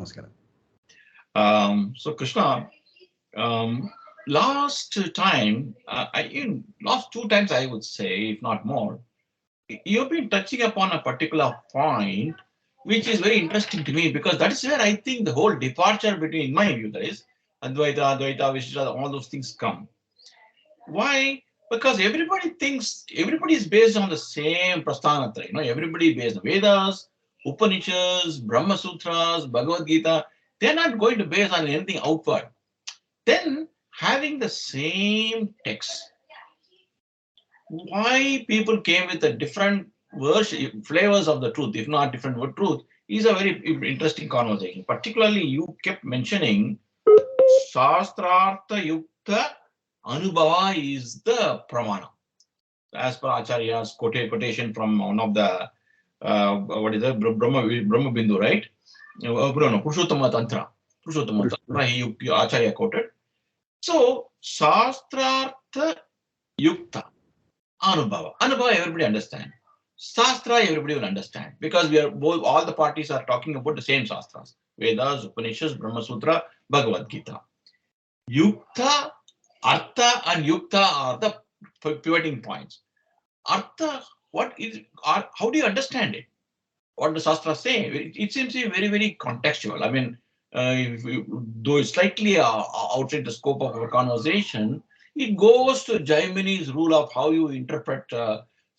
Namaskara. So Krishna, last time, last 2 times I would say, if not more, you've been touching upon a particular point which is very interesting to me, because that is where I think the whole departure between, in my view, that is Advaita, Advaita, Vishisha, all those things come. Why? Because everybody thinks, everybody is based on the same Prasthanatra. Everybody is based on Vedas, Upanishads, Brahma Sutras, Bhagavad Gita. They're not going to base on anything outward. Then, having the same text, why people came with a different flavors of the truth, if not different word truth, is a very interesting conversation. Particularly, you kept mentioning Shastrartha Yukta Anubhava is the pramana. As per acharyas, quotation from one of the what is it, Brahma Bindu, right? No, Purushottama Tantra. Purushottama Tantra, acharya quoted. So, Shastrartha Yukta Anubhava. Anubhava, everybody understand. Shastra, everybody will understand, because we are both, all the parties are talking about the same Shastras: Vedas, Upanishads, Brahma Sutra, Bhagavad Gita. Yukta, Artha, and Yukta are the pivoting points. Artha, how do you understand it? What the Shastras say? It seems to be very, very contextual. I mean, though it's slightly outside the scope of our conversation, it goes to Jaimini's rule of how you interpret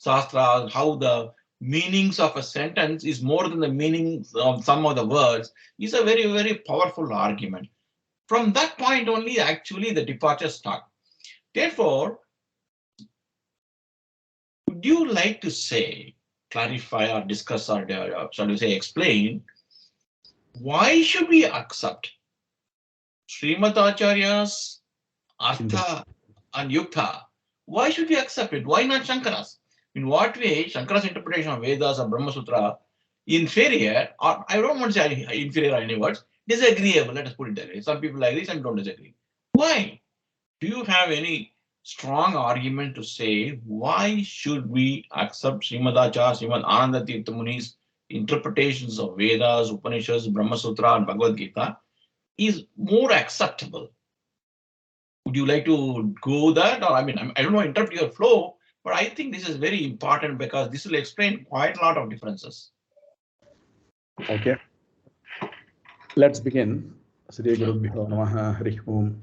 Shastras, how the meanings of a sentence is more than the meanings of some of the words. It's a very, very powerful argument. From that point only, actually, the departures start. Therefore, would you like to say, clarify or discuss, or shall we say explain, why should we accept Srimad Acharya's Artha and Yukta? Why should we accept it? Why not Shankara's? In what way Shankara's interpretation of Vedas or Brahma Sutra inferior, or I don't want to say inferior in any words, disagreeable, let us put it that way. Some people agree, some don't disagree. Why? Do you have any strong argument to say why should we accept Shrimad Ananda Theertha Muni's interpretations of Vedas, Upanishads, Brahma Sutra, and Bhagavad Gita is more acceptable? Would you like to go that? Or I don't want to interrupt your flow, but I think this is very important, because this will explain quite a lot of differences. Okay. Let's begin. Sri Gurubhyo Namaha Hari Om.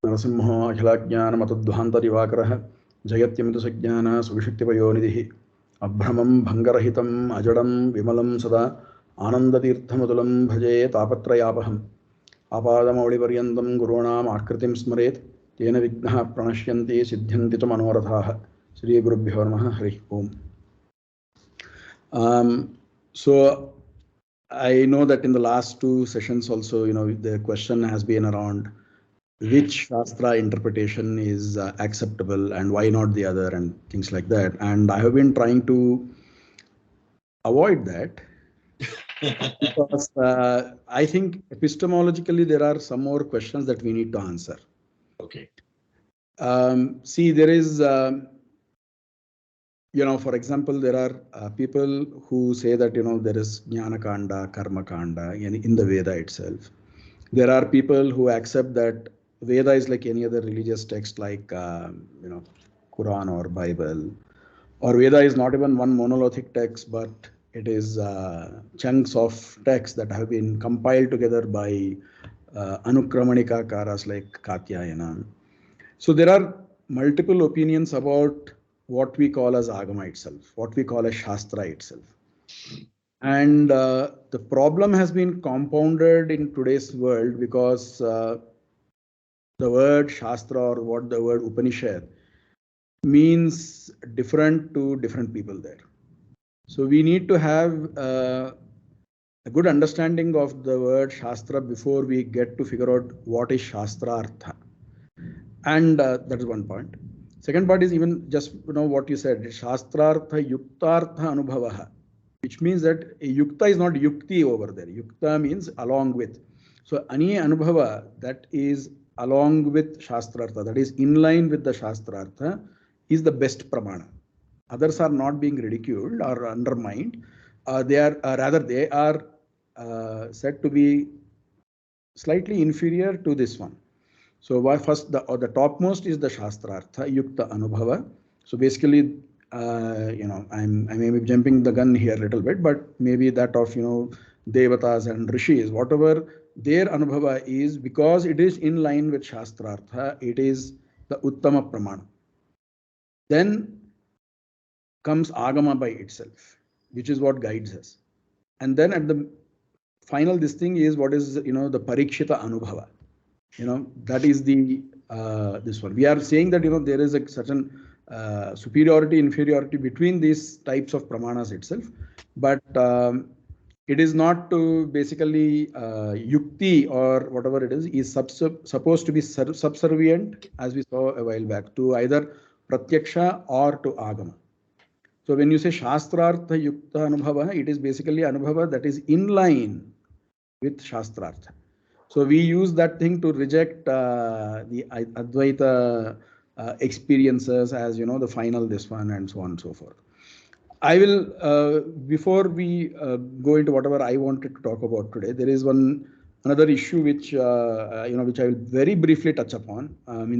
Narasimha Akhilajnana Matadvanta Divakaraha Jayatyamitu Sajnana Suvishaktivayonidhi Abhramam Bhangarahitam Ajadam Vimalam Sada Ananda Theerthamutulam Bhaje Tapatrayapaham Apadamauliparyandam Gurunam Akritim Smaret Tena Vignaha Pranashyanti Siddhyanti Cha Manorathaha. Sri Gurubhyo Namaha Hari Om. So I know that in the last two sessions also, the question has been around which Shastra interpretation is acceptable and why not the other and things like that. And I have been trying to avoid that because I think epistemologically there are some more questions that we need to answer. Okay. See, there is, for example, there are people who say that, there is Jnana Kanda, Karma Kanda in the Veda itself. There are people who accept that Veda is like any other religious text, like Quran or Bible, or Veda is not even one monolithic text, but it is chunks of texts that have been compiled together by Anukramanika karas like Katyayana. So there are multiple opinions about what we call as Agama itself, what we call as Shastra itself. And the problem has been compounded in today's world because the word Shastra or what the word Upanishad means different to different people there. So we need to have a good understanding of the word Shastra before we get to figure out what is Shastra Artha. And that is one point. Second part is even just what you said, Shastrartha Yuktartha Anubhavaha, which means that Yukta is not Yukti over there. Yukta means along with. So Ani Anubhava, that is along with Shastrartha, that is in line with the Shastrartha, is the best pramana. Others are not being ridiculed or undermined. They are said to be slightly inferior to this one. So why first the topmost is the Shastrartha Yukta Anubhava. So basically, I may be jumping the gun here a little bit, but maybe that of Devatas and Rishis, whatever their Anubhava is, because it is in line with Shastrartha, it is the Uttama Pramana. Then comes Agama by itself, which is what guides us. And then at the final, this thing is what is the Parikshita Anubhava. That is the this one. We are saying that there is a certain superiority, inferiority between these types of pramanas itself, but it is not to basically yukti or whatever it is supposed to be subservient, as we saw a while back, to either pratyaksha or to agama. So when you say shastrartha yukta anubhava, it is basically anubhava that is in line with shastrartha. So we use that thing to reject the Advaita experiences as the final this one and so on and so forth. I will before we go into whatever I wanted to talk about today, there is another issue which which I will very briefly touch upon.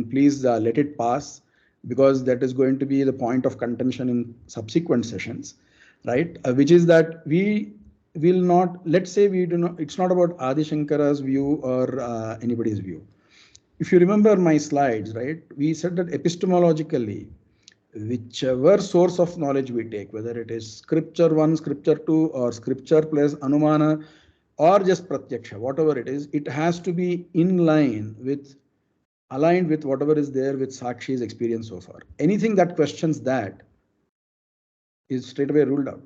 Please let it pass, because that is going to be the point of contention in subsequent sessions, right? Which is that we will not, let's say we do not, it's not about Adi Shankara's view or anybody's view. If you remember my slides, right, we said that epistemologically, whichever source of knowledge we take, whether it is scripture 1, scripture 2, or scripture plus anumana, or just pratyaksha, whatever it is, it has to be in line with, aligned with whatever is there with Sakshi's experience so far. Anything that questions that is straight away ruled out.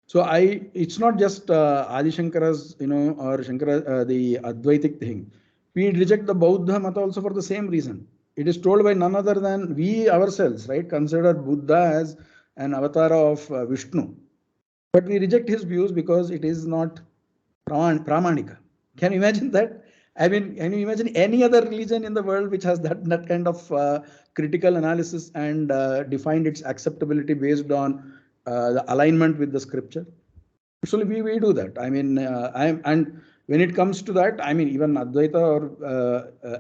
So it's not just Adi Shankara's, or Shankara, the Advaitic thing. We reject the Bauddha Mata also for the same reason. It is told by none other than we ourselves, right? Consider Buddha as an avatar of Vishnu. But we reject his views because it is not Pramanika. Can you imagine that? Can you imagine any other religion in the world which has that kind of critical analysis and defined its acceptability based on the alignment with the scripture? Usually we do that. And when it comes to that, even Advaita or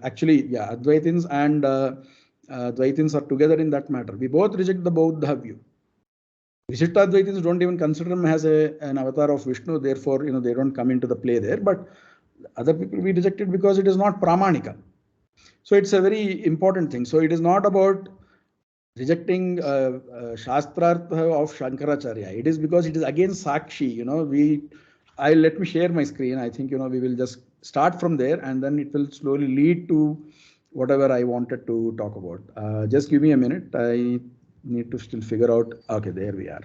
Advaitins and Dvaitins are together in that matter. We both reject the Bauddha view. Visishta Advaitins don't even consider him as an avatar of Vishnu, therefore they don't come into the play there. But other people we reject it because it is not Pramanika. So it's a very important thing. So it is not about rejecting Shastrartha of Shankaracharya. It is because it is against Sakshi. Let me share my screen. I think we will just start from there, and then it will slowly lead to whatever I wanted to talk about. Just give me a minute. I need to still figure out. Okay, there we are.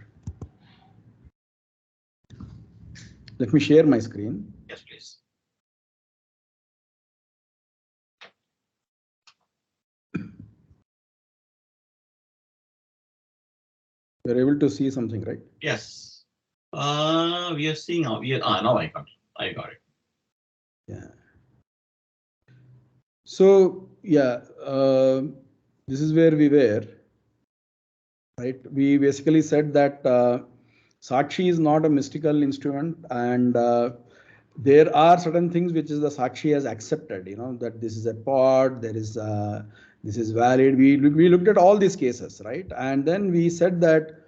Let me share my screen. Yes, please. You're able to see something, right? Yes. We are seeing how now I got it. Yeah. So this is where we were, right? We basically said that Sakshi is not a mystical instrument, and there are certain things which is the Sakshi has accepted, that this is a pod, this is valid. We looked at all these cases, right? And then we said that,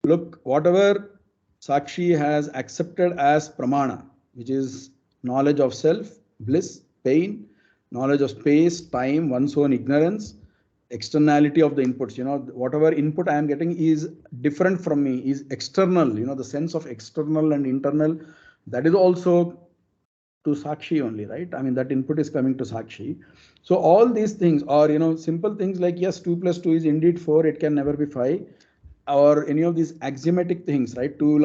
look, whatever Sakshi has accepted as pramana, which is knowledge of self, bliss, pain, knowledge of space, time, one's own ignorance, externality of the inputs, whatever input I am getting is different from me, is external, the sense of external and internal, that is also to Sakshi only, right? That input is coming to Sakshi. So all these things are, simple things like, yes, 2 + 2 is indeed 4, it can never be 5, or any of these axiomatic things, right? Two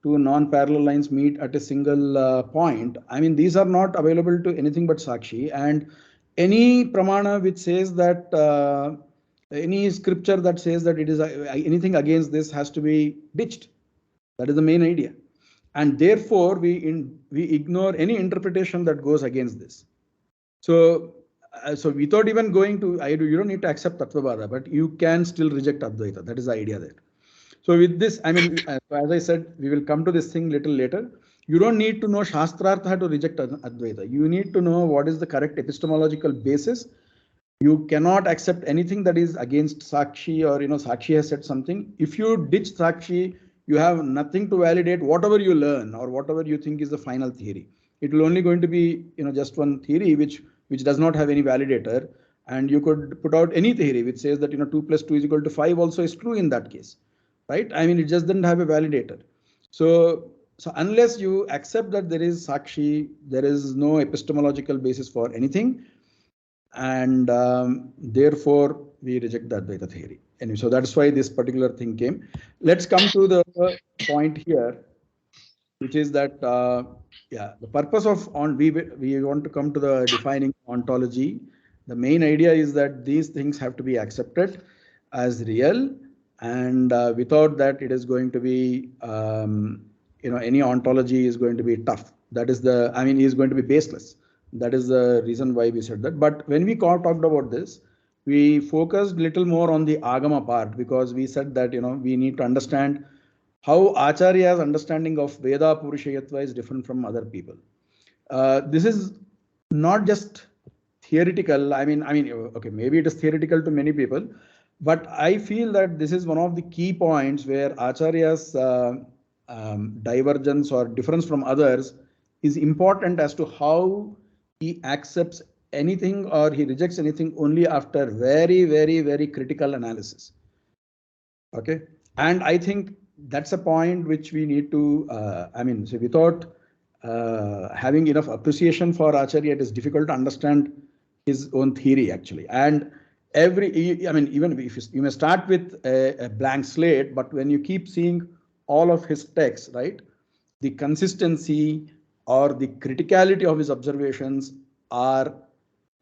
non-parallel lines meet at a single point. These are not available to anything but Sakshi. And any pramana which says that any scripture that says that it is anything against this has to be ditched. That is the main idea. And therefore, we ignore any interpretation that goes against this. So without even going to, you don't need to accept Tattva Vaada, but you can still reject Advaita. That is the idea there. So with this, as I said, we will come to this thing little later. You don't need to know Shastrartha to reject Advaita. You need to know what is the correct epistemological basis. You cannot accept anything that is against Sakshi, or Sakshi has said something. If you ditch Sakshi, you have nothing to validate whatever you learn or whatever you think is the final theory. It will only going to be just one theory which does not have any validator, and you could put out any theory which says that 2 + 2 = 5 also is true in that case, right? I mean, it just doesn't have a validator. So unless you accept that there is Sakshi, there is no epistemological basis for anything, and therefore we reject the Advaita theory. Anyway, so that's why this particular thing came. Let's come to the point here, which is that the purpose of we want to come to the defining ontology. The main idea is that these things have to be accepted as real, and without that, it is going to be any ontology is going to be tough. That is is going to be baseless. That is the reason why we said that. But when we talked about this, we focused little more on the Agama part, because we said that we need to understand how Acharya's understanding of Veda Purushayatva is different from other people. This is not just theoretical. I mean, okay, maybe it is theoretical to many people, but I feel that this is one of the key points where Acharya's divergence or difference from others is important as to how he accepts anything or he rejects anything only after very, very, very critical analysis. Okay, and I think that's a point which we need to, so without having enough appreciation for Acharya, it is difficult to understand his own theory actually. And even if you may start with a blank slate, but when you keep seeing all of his texts, right, the consistency or the criticality of his observations are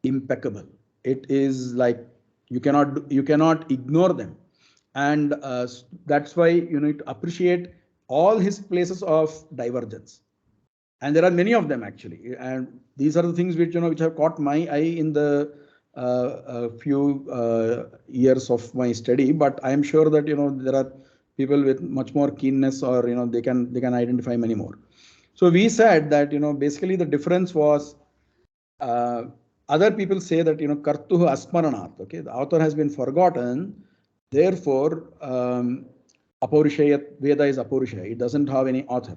impeccable. It is like you cannot ignore them, and that's why you need to appreciate all his places of divergence, and there are many of them actually. And these are the things which which have caught my eye in the few years of my study. But I am sure that there are people with much more keenness, or they can identify many more. So we said that basically the difference was other people say that kartuh asmaranat. Okay, the author has been forgotten, therefore apaurushaya, Veda is apaurushaya, it doesn't have any author.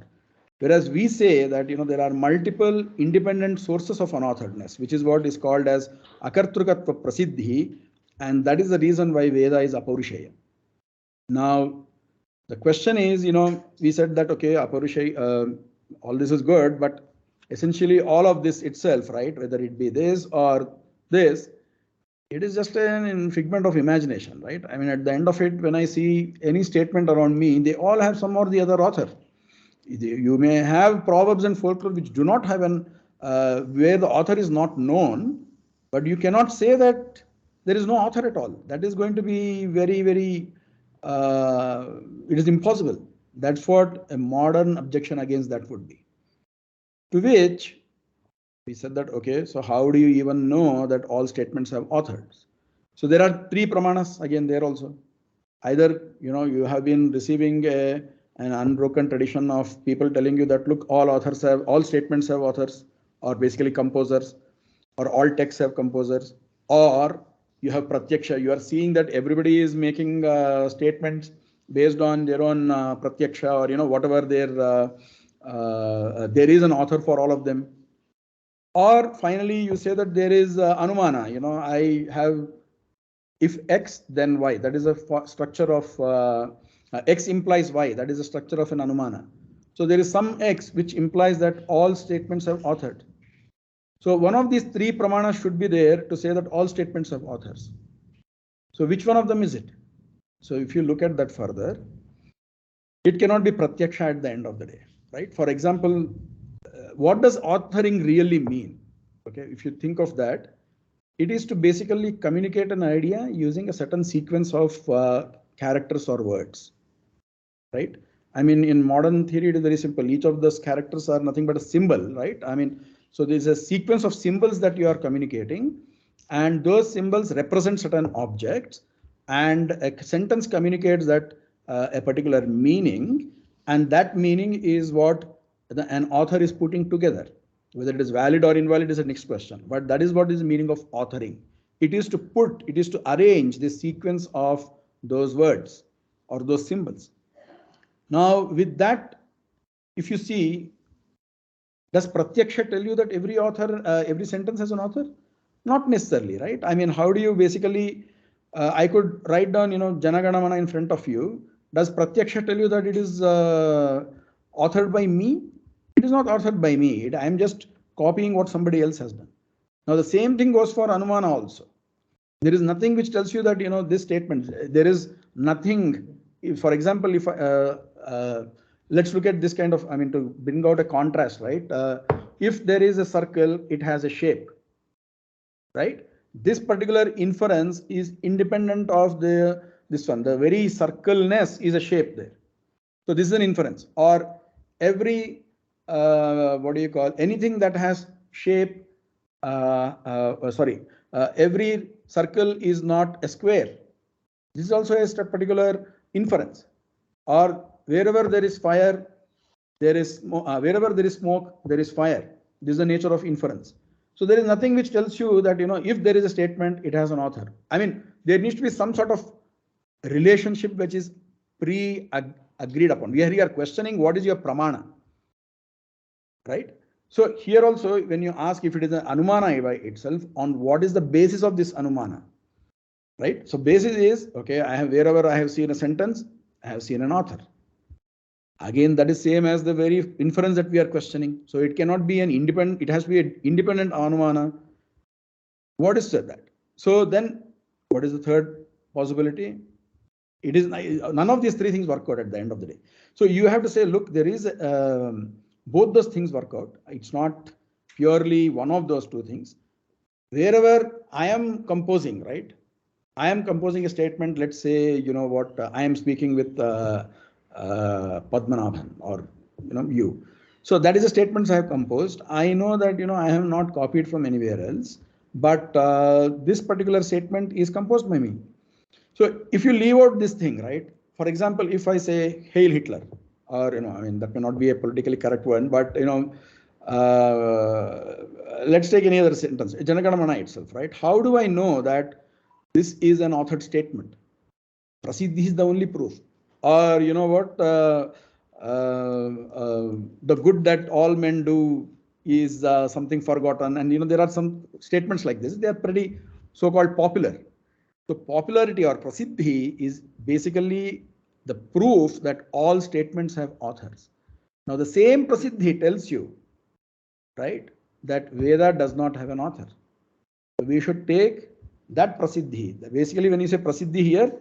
Whereas we say that there are multiple independent sources of unauthoredness, which is what is called as akartrukatva prasiddhi, and that is the reason why Veda is apaurushaya. Now the question is, we said that okay, apaurushaya, all this is good, but essentially all of this itself, right, whether it be this or this, it is just an figment of imagination, right? I mean, at the end of it, when I see any statement around me, they all have some or the other author. You may have proverbs and folklore which do not have where the author is not known, but you cannot say that there is no author at all. That is going to be very, very, it is impossible. That's what a modern objection against that would be. To which we said that, okay, so how do you even know that all statements have authors? So there are 3 pramanas again there also. Either, you have been receiving an unbroken tradition of people telling you that, look, all statements have authors, or basically composers, or all texts have composers, or you have pratyaksha. You are seeing that everybody is making statements based on their own pratyaksha, or whatever there is an author for all of them. Or finally, you say that there is anumana. I have, if X, then Y. That is a structure of X implies Y. That is a structure of an anumana. So there is some X which implies that all statements have authored. So one of these 3 pramanas should be there to say that all statements have authors. So which one of them is it? So if you look at that further, it cannot be pratyaksha at the end of the day, right? For example, what does authoring really mean? Okay, if you think of that, it is to basically communicate an idea using a certain sequence of characters or words, right? I mean, in modern theory, it is very simple. Each of those characters are nothing but a symbol, right? I mean, so there's a sequence of symbols that you are communicating, and those symbols represent certain objects, and a sentence communicates that a particular meaning, and that meaning is what an author is putting together. Whether it is valid or invalid is the next question. But that is what is the meaning of authoring. It is to put, it is to arrange the sequence of those words or those symbols. Now, with that, if you see, does Pratyaksha tell you that every author, every sentence has an author? Not necessarily, right? I mean, how do you basically, I could write down, Janaganamana in front of you. Does Pratyaksha tell you that it is authored by me? It is not authored by me. I am just copying what somebody else has done. Now, the same thing goes for Anumana also. There is nothing which tells you that, this statement, there is nothing. For example, if let's look at this kind of, to bring out a contrast, right? If there is a circle, it has a shape, right? This particular inference is independent of this one. The very circleness is a shape there. So this is an inference. Or every, anything that has shape, every circle is not a square. This is also a particular inference. Or wherever there is fire, there is wherever there is smoke, there is fire. This is the nature of inference. So there is nothing which tells you that, if there is a statement, it has an author. I mean, there needs to be some sort of relationship which is pre-agreed upon. We are here questioning what is your pramana, right? So here also, when you ask if it is an anumana by itself, on what is the basis of this anumana, right? So basis is, okay, wherever I have seen a sentence, I have seen an author. Again, that is same as the very inference that we are questioning. So it cannot be an independent, it has to be an independent anumana. What is that? So then what is the third possibility? It is none of these three things work out at the end of the day. So you have to say, look, there is both those things work out. It's not purely one of those two things. Wherever I am composing, right? I am composing a statement. Let's say, I am speaking with Padmanabhan or you. So that is the statements I have composed. I know that I have not copied from anywhere else, but this particular statement is composed by me. So if you leave out this thing, right? For example, if I say Hail Hitler, or that may not be a politically correct one, but let's take any other sentence, Janaganamana itself, right? How do I know that this is an authored statement? Prasiddhi is the only proof. Or the good that all men do is something forgotten. And there are some statements like this. They are pretty so-called popular. So popularity or prasiddhi is basically the proof that all statements have authors. Now the same prasiddhi tells you, right, that Veda does not have an author. So we should take that prasiddhi. Basically, when you say prasiddhi here,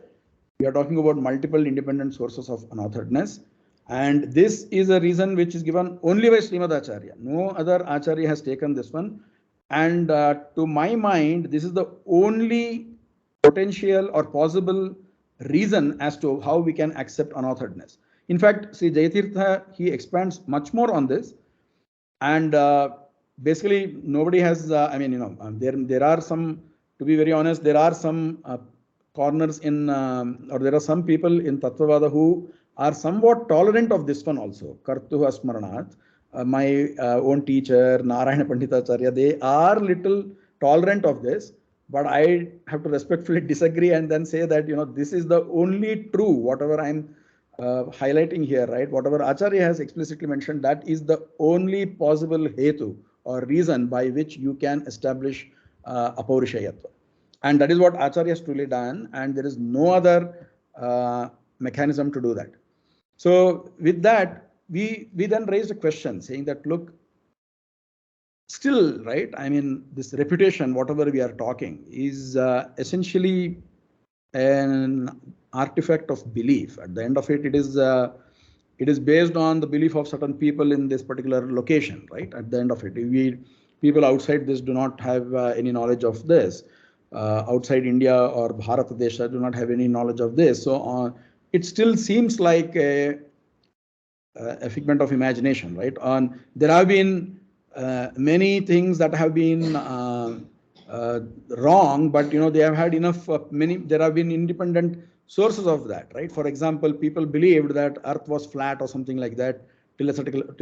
we are talking about multiple independent sources of unauthoredness. And this is a reason which is given only by Shrimad Acharya. No other Acharya has taken this one. And to my mind, this is the only potential or possible reason as to how we can accept unauthoredness. In fact, Sri Jayatirtha, he expands much more on this. And basically, nobody has, there are some, to be very honest, there are some corners in, or there are some people in Tattva Vaada who are somewhat tolerant of this one also. Kartuh Asmaranat, my own teacher, Narayana Panditacharya, they are little tolerant of this. But I have to respectfully disagree and then say that, this is the only true, whatever I'm highlighting here, right? Whatever Acharya has explicitly mentioned, that is the only possible hetu or reason by which you can establish apaurishayatva. And that is what Acharya has truly done. And there is no other mechanism to do that. So with that, we then raised a question saying that, look, still, right, this reputation, whatever we are talking, is essentially an artifact of belief. At the end of it, it is based on the belief of certain people in this particular location, right? At the end of it, people outside this do not have any knowledge of this. Outside India or Bharat Desha do not have any knowledge of this. So it still seems like a figment of imagination, right? There have been many things that have been wrong, but they have had enough there have been independent sources of that, right? For example, people believed that Earth was flat or something like that till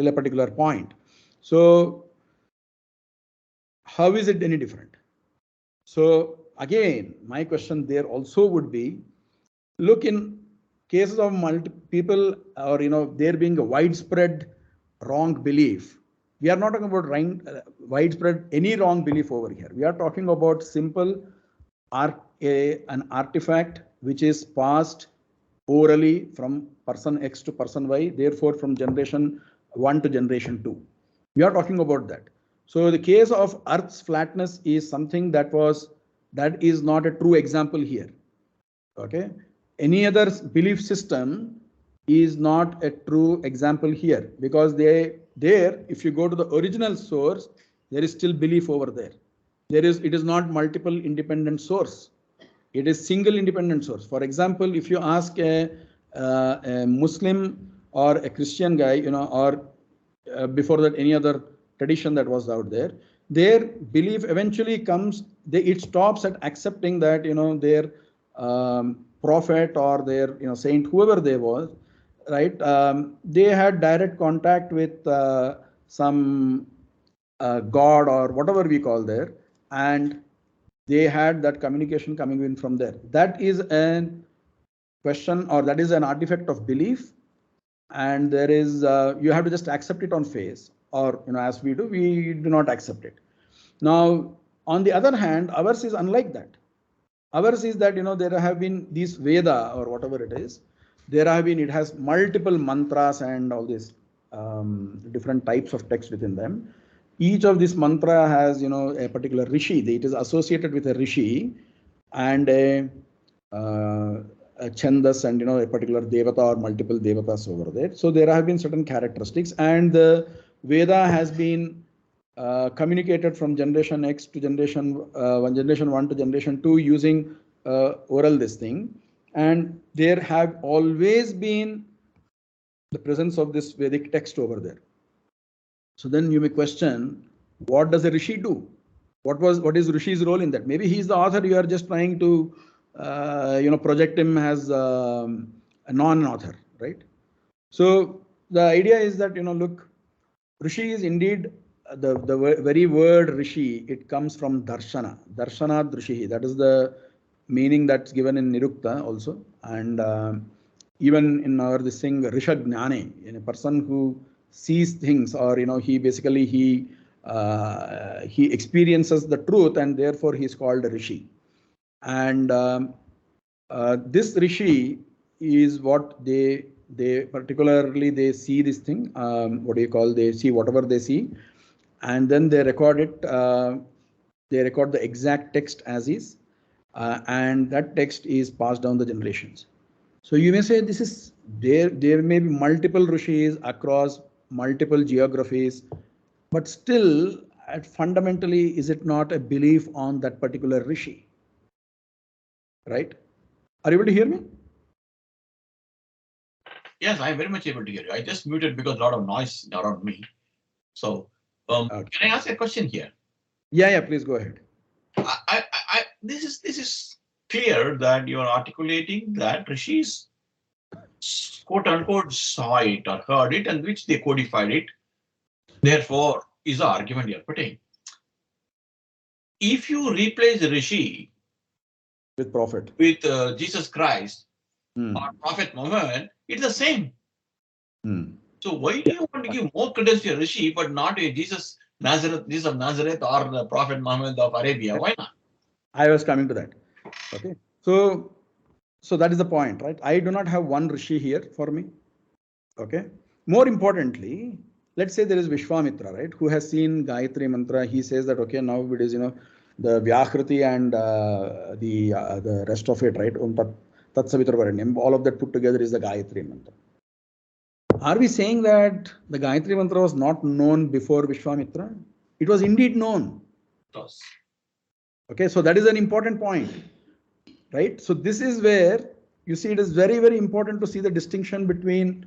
a particular point. So how is it any different? So again, my question there also would be, look, in cases of people, or there being a widespread wrong belief, we are not talking about widespread any wrong belief over here. We are talking about simple an artifact which is passed orally from person X to person Y, therefore from generation 1 to generation 2. We are talking about that. So the case of Earth's flatness is something that is not a true example here. Okay, any other belief system is not a true example here, because if you go to the original source, there is still belief over there. It is not multiple independent source. It is single independent source. For example, if you ask a Muslim or a Christian guy, or before that any other tradition that was out there, their belief eventually comes. It stops at accepting that their prophet or their saint, whoever they was, right? They had direct contact with some God or whatever we call there, and they had that communication coming in from there. That is a question, or that is an artifact of belief, and there is you have to just accept it on face, or as we do not accept it. Now, on the other hand, ours is unlike that. Ours is that there have been these Veda or whatever it is. It has multiple mantras and all these different types of text within them. Each of this mantra has a particular rishi. It is associated with a rishi and a chandas and a particular devata or multiple devatas over there. So there have been certain characteristics, and the Veda has been communicated from generation X to generation 1 to generation 2 using oral this thing, and there have always been the presence of this Vedic text over there. So then you may question, what does a rishi do? What is Rishi's role in that? Maybe he's the author. You are just trying to project him as a non-author, right? So the idea is that look, Rishi is indeed the very word Rishi. It comes from darshana, Rishihi. That is the meaning that's given in Nirukta also, and even in our this thing Rishagnane, in a person who sees things, or he basically he experiences the truth, and therefore he is called a rishi. And this rishi is what they particularly they see this thing. They see whatever they see, and then they record it. They record the exact text as is, and that text is passed down the generations. So you may say this is there may be multiple rishis across multiple geographies, but still fundamentally, is it not a belief on that particular rishi? Right? Are you able to hear me? Yes, I am very much able to hear you. I just muted because a lot of noise around me. So okay. Can I ask a question here? Yeah, please go ahead. This is clear that you are articulating that rishis quote unquote saw it or heard it, and which they codified it. Therefore, is the argument you're putting. If you replace the rishi with prophet, with Jesus Christ or Prophet Muhammad, it's the same. So why do you want to give more credence to a rishi but not to Jesus of Nazareth or the Prophet Muhammad of Arabia? Why not? I was coming to that. Okay, so that is the point, right? I do not have one rishi here for me. Okay. More importantly, let's say there is Vishwamitra, right, who has seen Gayatri Mantra. He says that, okay, now it is, the Vyakriti and the rest of it, right? Tat Savitra Varanyam, all of that put together is the Gayatri Mantra. Are we saying that the Gayatri Mantra was not known before Vishwamitra? It was indeed known. Yes. Okay, so that is an important point, right? So this is where you see it is very, very important to see the distinction between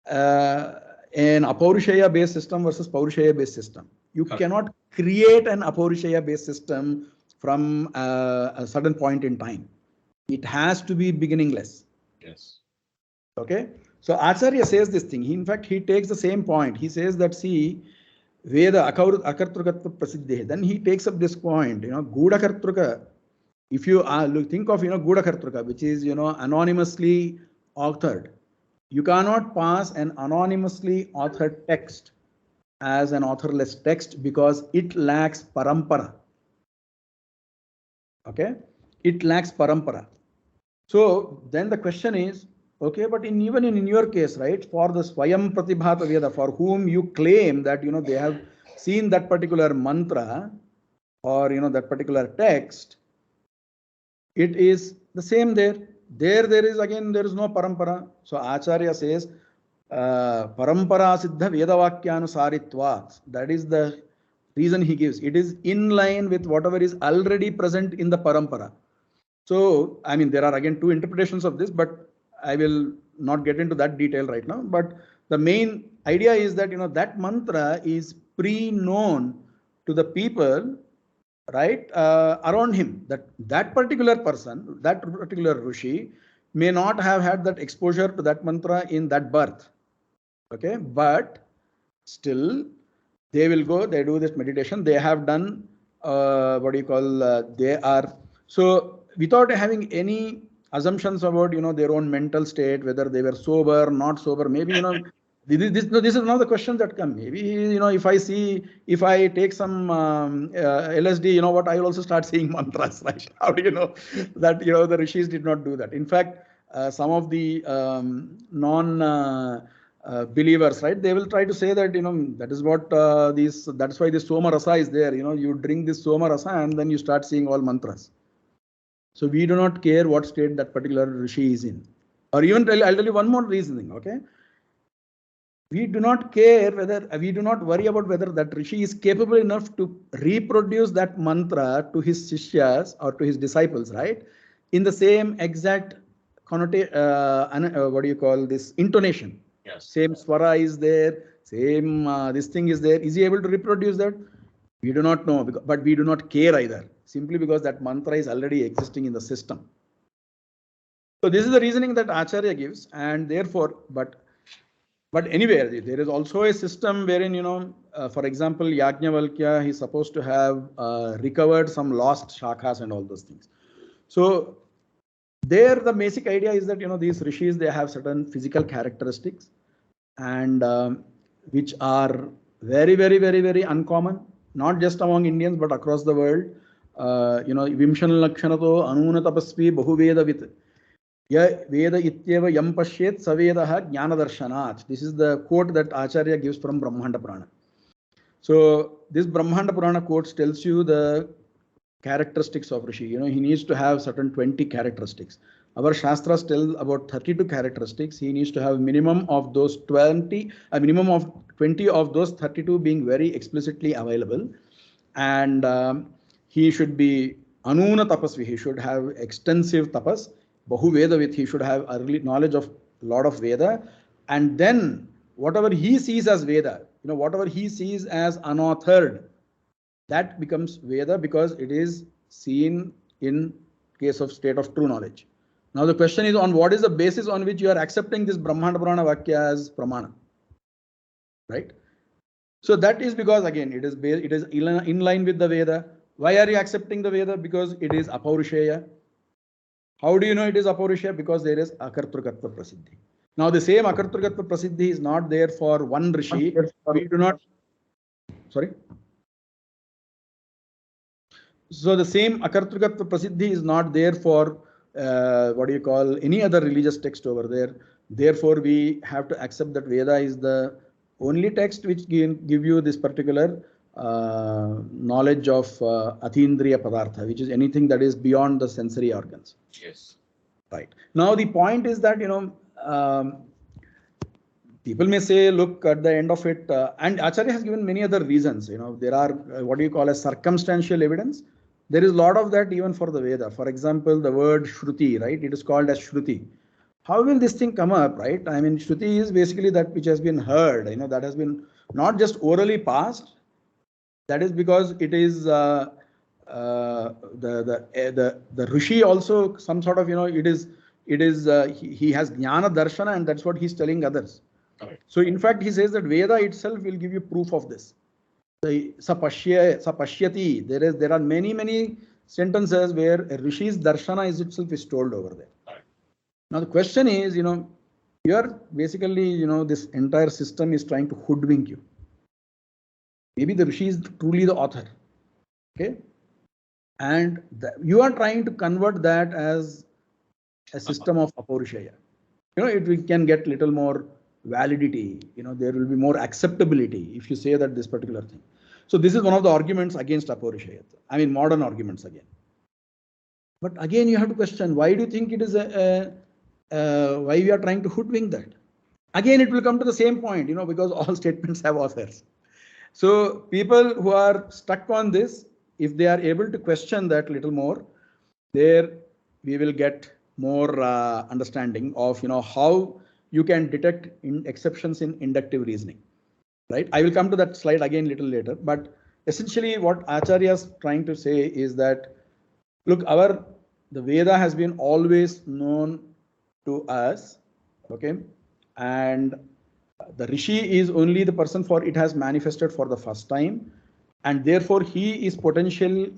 an Apaurishaya based system versus Paurushaya based system. You cannot create an Apaurishaya based system from a certain point in time. It has to be beginningless. Yes. Okay. So Acharya says this thing. In fact, he takes the same point. He says that, see, Veda akartrukatva prasiddhe. Then he takes up this point, Gudakartruka. If you think of, Gudakartruka, which is, anonymously authored. You cannot pass an anonymously authored text as an authorless text because it lacks parampara. Okay? It lacks parampara. So then the question is, okay, but even in your case, right, for the Swayam Pratibhata Veda, for whom you claim that, they have seen that particular mantra or, that particular text, it is the same there. There is again, there is no parampara. So Acharya says, parampara siddha vedavakyanusaritvat. That is the reason he gives. It is in line with whatever is already present in the parampara. So, I mean, there are again two interpretations of this, but I will not get into that detail right now. But the main idea is that, that mantra is pre-known to the people, right, around him. That particular person, that particular Rishi may not have had that exposure to that mantra in that birth. Okay, but still they will go, they do this meditation, they have done, they are, so without having any assumptions about, their own mental state, whether they were sober, not sober, maybe, this is another question that come. Maybe, if I take some LSD, what, I will also start saying mantras, right? How do you know that, the rishis did not do that? In fact, some of the believers, right? They will try to say that, that is what that's why this Soma Rasa is there. You drink this Soma Rasa and then you start saying all mantras. So we do not care what state that particular Rishi is in. Or even, I'll tell you one more reasoning, okay? We do not care whether, we do not worry about whether that Rishi is capable enough to reproduce that mantra to his Shishyas or to his disciples, right? In the same exact connotation, intonation. Yes. Same swara is there, same this thing is there. Is he able to reproduce that? We do not know, but we do not care either, simply because that mantra is already existing in the system. So this is the reasoning that Acharya gives, and therefore, but anyway, there is also a system wherein, for example, Yajnavalkya, he's supposed to have recovered some lost shakhas and all those things. So there, the basic idea is that, these rishis, they have certain physical characteristics and which are very, very, very, very uncommon, not just among Indians, but across the world. Vimshan lakshanato anuna tapasvi bahuvedavit. Ya Veda ityeva yam pashyet savedaha jnana darshanat. This is the quote that Acharya gives from Brahmanda Purana. So this Brahmanda Purana quote tells you the characteristics of Rishi. He needs to have certain 20 characteristics. Our Shastras tell about 32 characteristics. He needs to have minimum of those 20, a minimum of 20 of those 32 being very explicitly available. And he should be anuna tapasvi. He should have extensive tapas. Bahu Vedavit, he should have early knowledge of a lot of Veda. And then whatever he sees as Veda, whatever he sees as unauthored, that becomes Veda because it is seen in case of state of true knowledge. Now the question is, on what is the basis on which you are accepting this Brahmanda Purana Vakya as Pramana? Right? So that is because, again, it is in line with the Veda. Why are you accepting the Veda? Because it is Apaurisheya. How do you know it is Apaurisheya? Because there is Akartrukatva Prasiddhi. Now the same Akartrukatva Prasiddhi is not there for one Rishi. We do not, sorry? So the same Akartrukatva Prasiddhi is not there for any other religious text over there. Therefore, we have to accept that Veda is the only text which give you this particular knowledge of Atindriya Padartha, which is anything that is beyond the sensory organs. Yes. Right. Now the point is that, people may say, look, at the end of it, and Acharya has given many other reasons. There are what you call as circumstantial evidence. There is a lot of that even for the Veda. For example, the word Shruti, right? It is called as Shruti. How will this thing come up, right? I mean, Shruti is basically that which has been heard, that has been not just orally passed. That is because it is the Rishi also some sort of, it is it is he has jnana darshana, and that's what he's telling others. Correct. So in fact, he says that Veda itself will give you proof of this. The sapashyati, there are many sentences where a rishi's darshana is itself is told over there. Correct. Now the question is, you are basically, this entire system is trying to hoodwink you. Maybe the rishi is truly the author, okay, and you are trying to convert that as a system of apaurishaya. We can get little more validity. There will be more acceptability if you say that this particular thing. So this is one of the arguments against apaurishaya. I mean, modern arguments again. But again, you have to question, why do you think it is why we are trying to hoodwink that? Again, it will come to the same point, because all statements have authors. So people who are stuck on this, if they are able to question that little more, there we will get more understanding of how you can detect exceptions in inductive reasoning, right? I will come to that slide again little later, but essentially what acharyas trying to say is that, look, the Veda has been always known to us, okay, and the rishi is only the person for it has manifested for the first time, and therefore he is potential.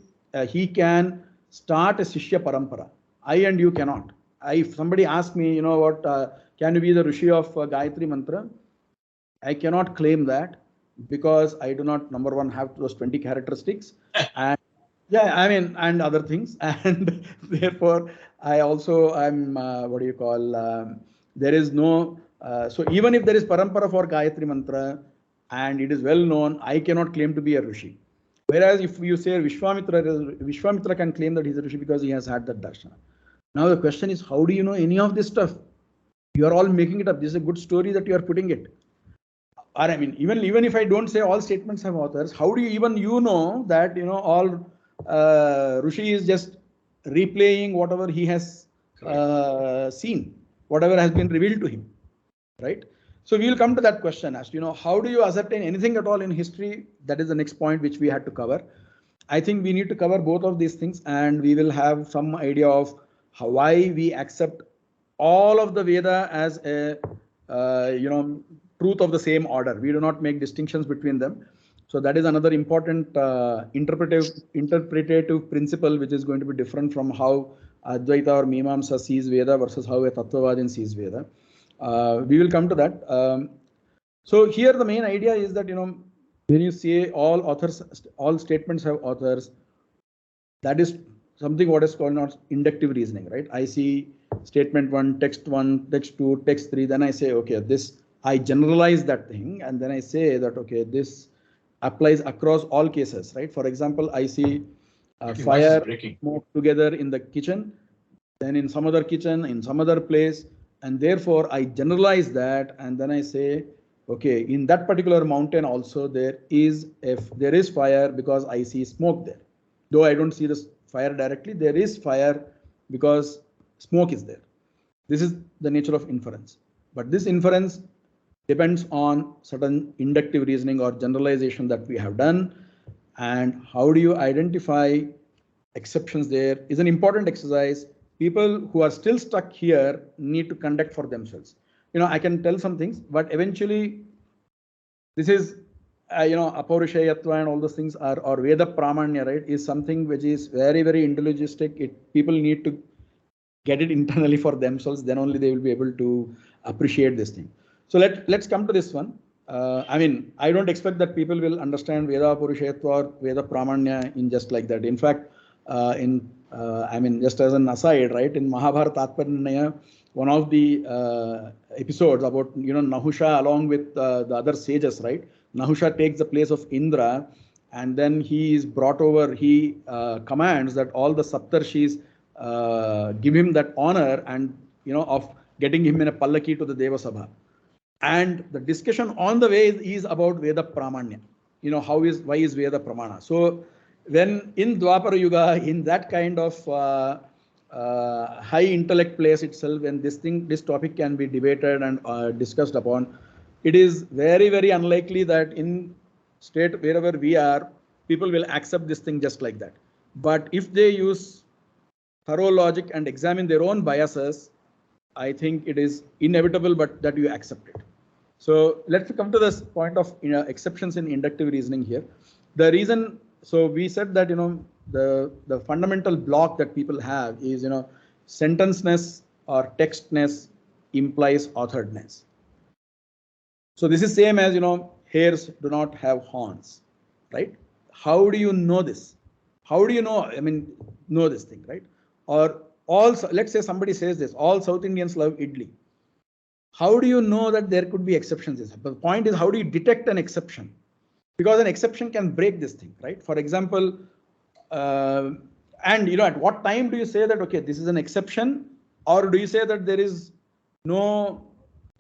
He can start a Shishya Parampara. I and you cannot. If somebody asks me, what, can you be the Rishi of Gayatri Mantra? I cannot claim that, because I do not, number one, have those 20 characteristics. And yeah, I mean, and other things. And therefore, I'm, there is no, so even if there is Parampara for Gayatri Mantra, and it is well known, I cannot claim to be a Rishi. Whereas if you say Vishwamitra can claim that he's a Rishi because he has had that darshana. Now the question is, how do you know any of this stuff? You are all making it up. This is a good story that you are putting it. Or I mean, even if I don't say all statements have authors, how do you even know that all Rishi is just replaying whatever he has seen, whatever has been revealed to him, right? So we will come to that question as how do you ascertain anything at all in history? That is the next point which we had to cover. I think we need to cover both of these things, and we will have some idea of why we accept all of the Veda as a truth of the same order. We do not make distinctions between them. So that is another important interpretative principle which is going to be different from how Advaita or Mimamsa sees Veda versus how a Tattvavadin sees Veda. We will come to that. So here the main idea is that when you say all statements have authors, that is something what is called inductive reasoning, right? I see statement 1, text 2, text 3, then I say, okay, this, I generalize that thing, and then I say that, okay, this applies across all cases, right? For example, I see fire, smoke together in the kitchen, then in some other kitchen, in some other place, and therefore I generalize that, and then I say, okay, in that particular mountain also there is fire because I see smoke there. Though I don't see the fire directly, there is fire because smoke is there. This is the nature of inference. But this inference depends on certain inductive reasoning or generalization that we have done. And how do you identify exceptions there is an important exercise. People who are still stuck here need to conduct for themselves. I can tell some things, but eventually this is, apaurishayatva and all those things are, or Veda Pramanya, right, is something which is very, very individualistic. People need to get it internally for themselves, then only they will be able to appreciate this thing. So let's come to this one. I mean, I don't expect that people will understand Veda Purushayatva or Veda Pramanya in just like that. In fact, I mean, just as an aside, right, in Mahabharata Tatparnaya, one of the episodes about, Nahusha along with the other sages, right? Nahusha takes the place of Indra, and then he is brought over, he commands that all the Saptarshis give him that honor and, of getting him in a pallaki to the Deva Sabha. And the discussion on the way is about Veda Pramanya. Why is Veda Pramana? So when in Dwapara Yuga, in that kind of high intellect place itself, when this topic can be debated and discussed upon, it is very, very unlikely that in state wherever we are, people will accept this thing just like that. But if they use thorough logic and examine their own biases, I think it is inevitable, but that you accept it. So let's come to this point of exceptions in inductive reasoning here. The reason, so we said that the fundamental block that people have is sentenceness or textness implies authoredness. So this is same as hares do not have horns, right? How do you know this? How do you know? Know this thing, right? Or let's say somebody says this: all South Indians love idli. How do you know that there could be exceptions? The point is, how do you detect an exception? Because an exception can break this thing, right? For example, and at what time do you say that, okay, this is an exception, or do you say that there is no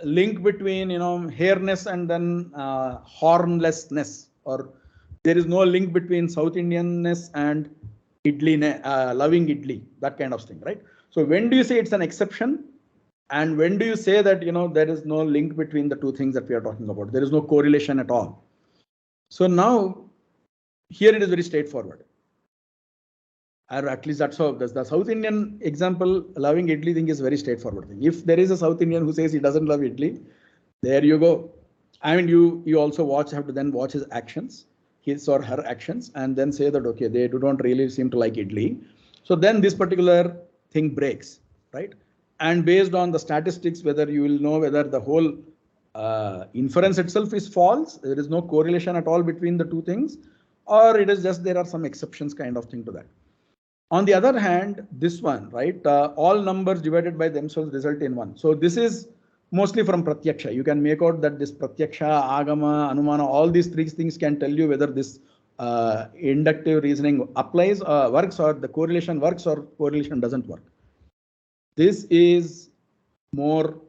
link between hairness and then hornlessness, or there is no link between South Indianness and idli, loving idli, that kind of thing, right? So when do you say it's an exception? And when do you say that there is no link between the two things that we are talking about? There is no correlation at all. So now here it is very straightforward. Or at least that's how the South Indian example, loving idli thing is very straightforward thing. If there is a South Indian who says he doesn't love idli, there you go. You also have to then watch his actions, his or her actions, and then say that, okay, they don't really seem to like idli. So then this particular thing breaks, right? And based on the statistics, whether you will know whether the whole inference itself is false, there is no correlation at all between the two things, or it is just there are some exceptions kind of thing to that. On the other hand, this one, right, all numbers divided by themselves result in one. So this is mostly from pratyaksha. You can make out that this pratyaksha, agama, anumana, all these three things can tell you whether this inductive reasoning applies, works, or the correlation works or correlation doesn't work. This is more,